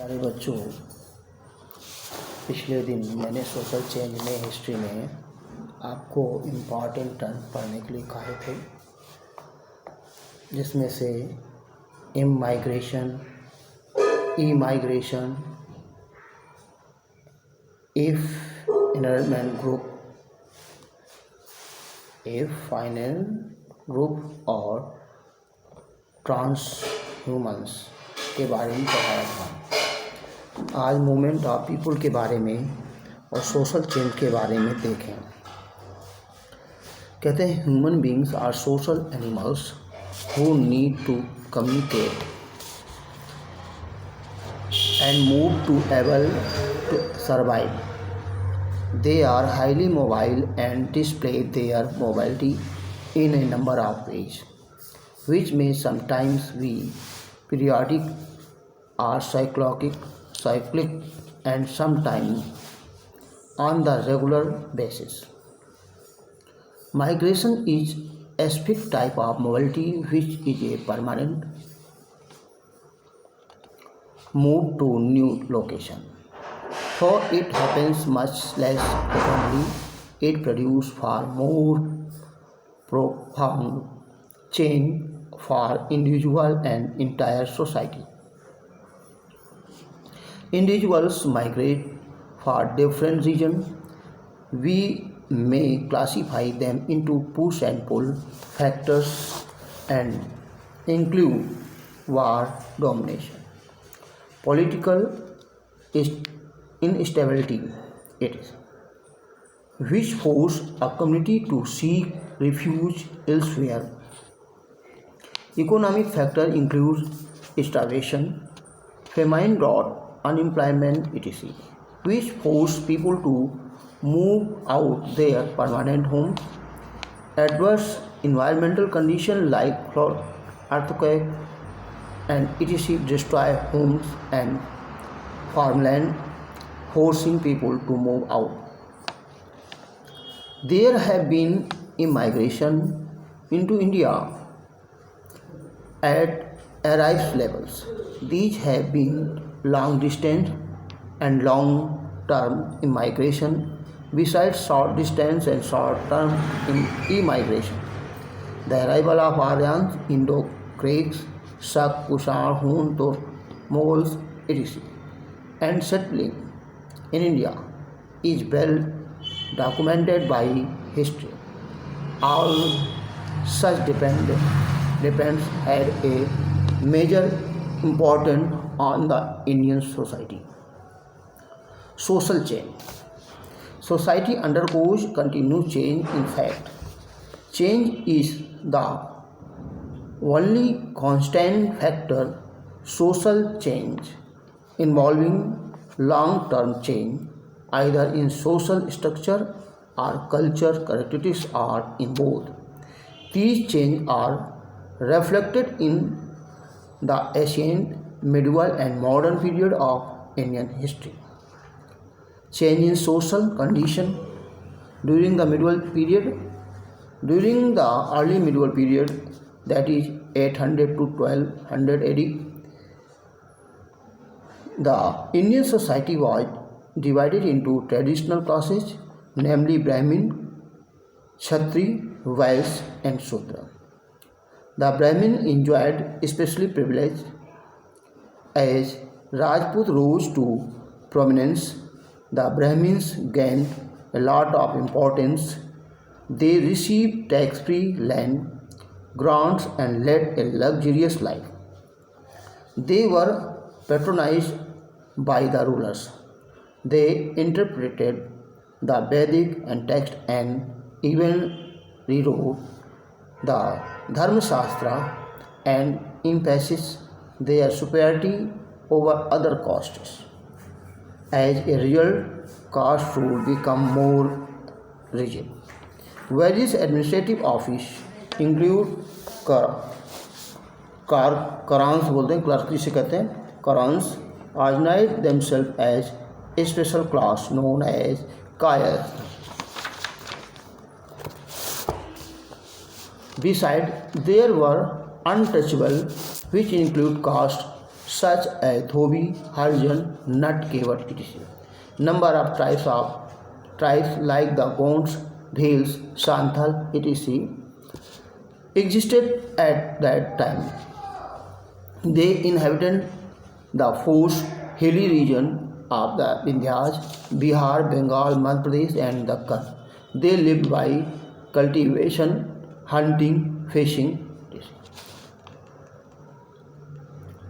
प्यारे बच्चों, पिछले दिन मैंने सोशल चेंज में हिस्ट्री में आपको इम्पॉर्टेंट टर्म पढ़ने के लिए कहे थे, जिसमें से इमाइग्रेशन, इमाइग्रेशन, इफ इनरमेंट ग्रुप, इफ फाइनल ग्रुप और ट्रांस ह्यूमंस के बारे में पढ़ाया था। आज मूवमेंट ऑफ पीपल के बारे में और सोशल चेंज के बारे में देखें। कहते हैं human beings are social animals who need to communicate and move to able to survive. They are highly mobile and display their mobility in a number of ways, which may sometimes be periodic or cyclic and sometimes on the regular basis. Migration is a specific type of mobility which is a permanent move to new location. For it happens much less frequently, it produces far more profound change for individual and entire society. Individuals migrate for different reasons. We may classify them into push and pull factors and include war, domination, political instability, it is, which force a community to seek refuge elsewhere. Economic factors include starvation, famine, drought, unemployment, etc., which force people to move out their permanent homes. Adverse environmental conditions like flood, earthquake, and etc. destroy homes and farmland, forcing people to move out. There have been immigration into India at various levels. These have been long distance and long term immigration, besides short distance and short term immigration. The arrival of Aryans, Indo-Greeks, Shak, Kushar, Hun, Turk, Mughals, etc., and settling in India is well documented by history. All such depends had a major importance on the Indian society. Social change. Society undergoes continuous change. In fact, change is the only constant factor. Social change involving long-term change, either in social structure or culture characteristics or in both. These changes are reflected in the ancient, medieval and modern period of Indian history. Change in social condition during the medieval period. During the early medieval period, that is 800 to 1200 AD, the Indian society was divided into traditional classes, namely Brahmin, Kshatri, Vaishya and Shudra. The Brahmin enjoyed especially privilege. As Rajput rose to prominence, the Brahmins gained a lot of importance. They received tax-free land, grants and led a luxurious life. They were patronized by the rulers. They interpreted the Vedic and text and even rewrote the Dharma Shastra and emphasized their superiority over other castes. As a result, caste rule became more rigid. Various administrative offices include Karans बोलते हैं, clerk जिसे कहते हैं, Karans organized themselves as a special class known as Kayas. Besides, there were untouchable, which include caste such as Dhobi, Harjan, Nat, Kevat, etc. Number of tribes like the Gonds, Bhils, Santhal, etc. existed at that time. They inhabited the forest hilly region of the Vindhyas, Bihar, Bengal, Madhya Pradesh, and Dakkan. They lived by cultivation, hunting, fishing.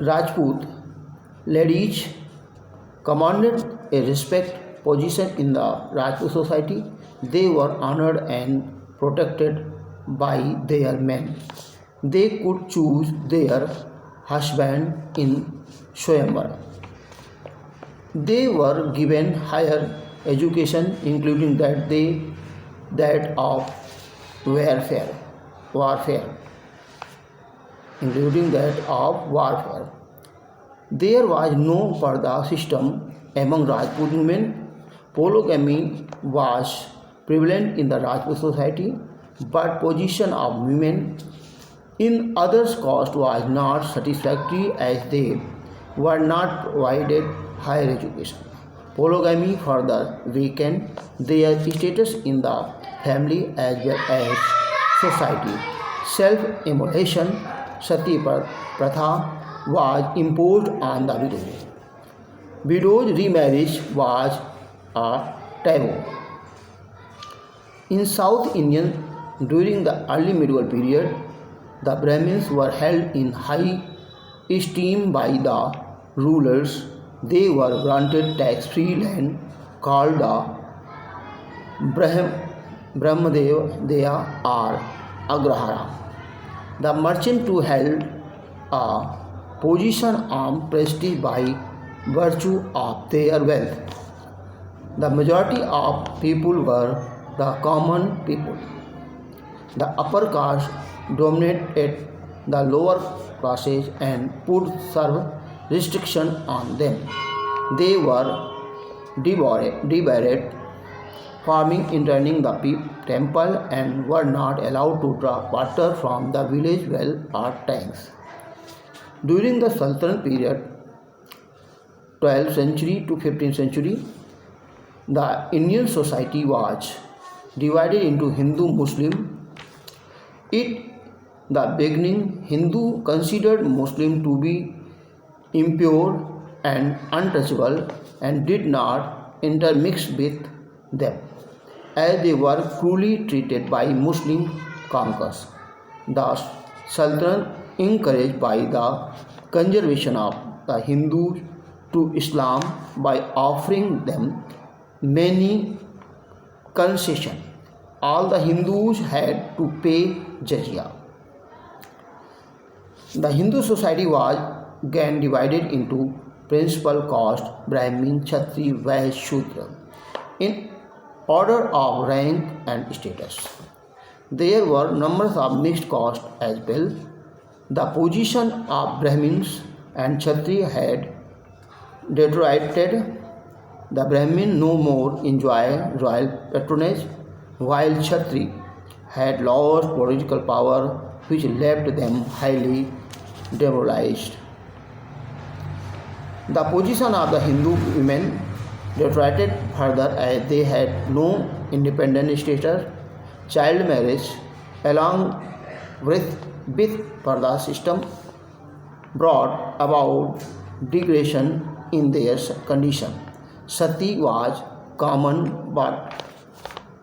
Rajput ladies commanded a respect position in the Rajput society. They were honored and protected by their men. They could choose their husband in Swayamvar. They were given higher education, including that of warfare, including that of warfare. There was no parda system among Rajput women. Polygamy was prevalent in the Rajput society, but position of women in others' caste was not satisfactory as they were not provided higher education. Polygamy further weakened their status in the family as well as society. Self-immolation, sati pratha, was imposed on the widows. Widows' remarriage was a taboo. In South India, during the early medieval period, the Brahmins were held in high esteem by the rulers. They were granted tax-free land called the Brahmadeya or Agrahara. The merchant too held a position of prestige by virtue of their wealth. The majority of people were the common people. The upper caste dominated the lower classes and put severe restriction on them. They were debarred farming, entering the temple, and were not allowed to draw water from the village well or tanks. During the Sultanate period, 12th century to 15th century, the Indian society was divided into Hindu-Muslim. At the beginning, Hindu considered Muslim to be impure and untouchable and did not intermix with them, as they were cruelly treated by Muslim conquerors. The Sultanate, encouraged by the conversion of the Hindus to Islam by offering them many concessions, all the Hindus had to pay jizya. The Hindu society was again divided into principal caste Brahmin, Kshatriya, Vaishya, Shudra in order of rank and status. There were numbers of mixed castes as well. The position of Brahmins and Kshatriya had deteriorated. The Brahmin no more enjoyed royal patronage, while Kshatriya had lost political power, which left them highly demoralized. The position of the Hindu women deteriorated further as they had no independent status. Child marriage, along with parda system, brought about degradation in their condition. Sati was common but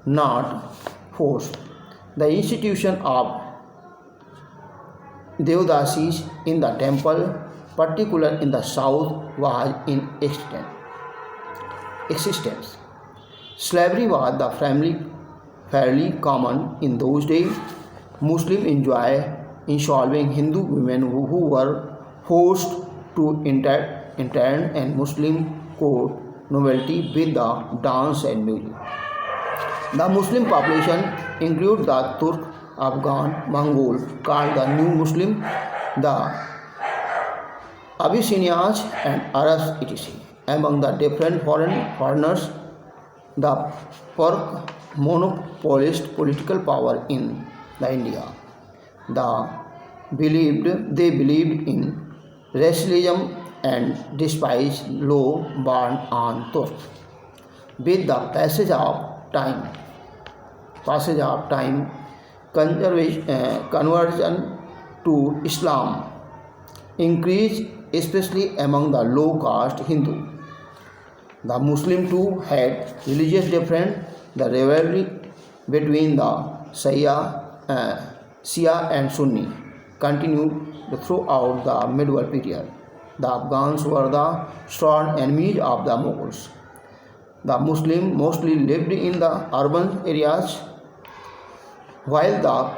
not forced. The institution of Devdasis in the temple, particularly in the south, was in existence. Slavery was fairly common in those days. Muslims enjoying Hindu women who were forced to intern and Muslim court novelty with the dance and music. The Muslim population include the Turk, Afghan, Mongol, called the New Muslim, the Abyssinians and Arabs, etc. Among the different foreigners, the Turk monopolized political power in India. They believed in racialism and despise law born on truth. With the passage of time, conversion to Islam increased, especially among the low-caste Hindu. The Muslim too had religious difference. The rivalry between the Shia and Sunni continued throughout the medieval period. The Afghans were the sworn enemies of the Mughals. The Muslims mostly lived in the urban areas, while the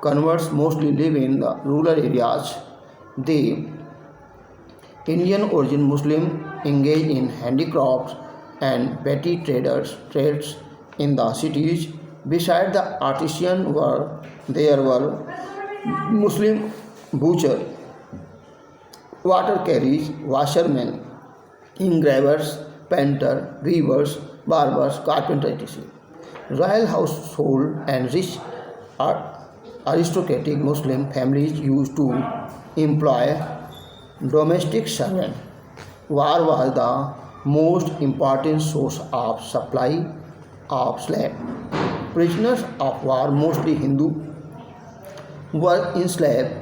converts mostly live in the rural areas. The Indian origin Muslims engaged in handicrafts and petty trades in the cities. Beside the artisan work, there were Muslim butchers, water carriers, washermen, engravers, painters, weavers, barbers, carpenters, etc. Royal household and rich aristocratic Muslim families used to employ domestic servants. War was the most important source of supply of slaves. Prisoners of war, mostly Hindu, were enslaved.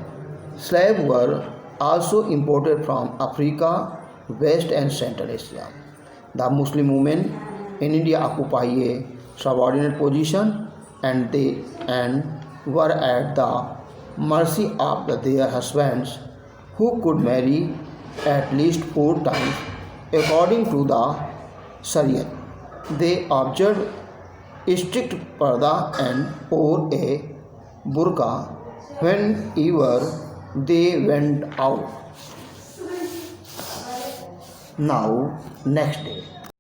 Slaves were also imported from Africa, West and Central Asia. The Muslim women in India occupy a subordinate position and were at the mercy of their husbands, who could marry at least 4 times according to the Sharia. They observed strict parda and wore a burqa whenever they went out. Now, next day.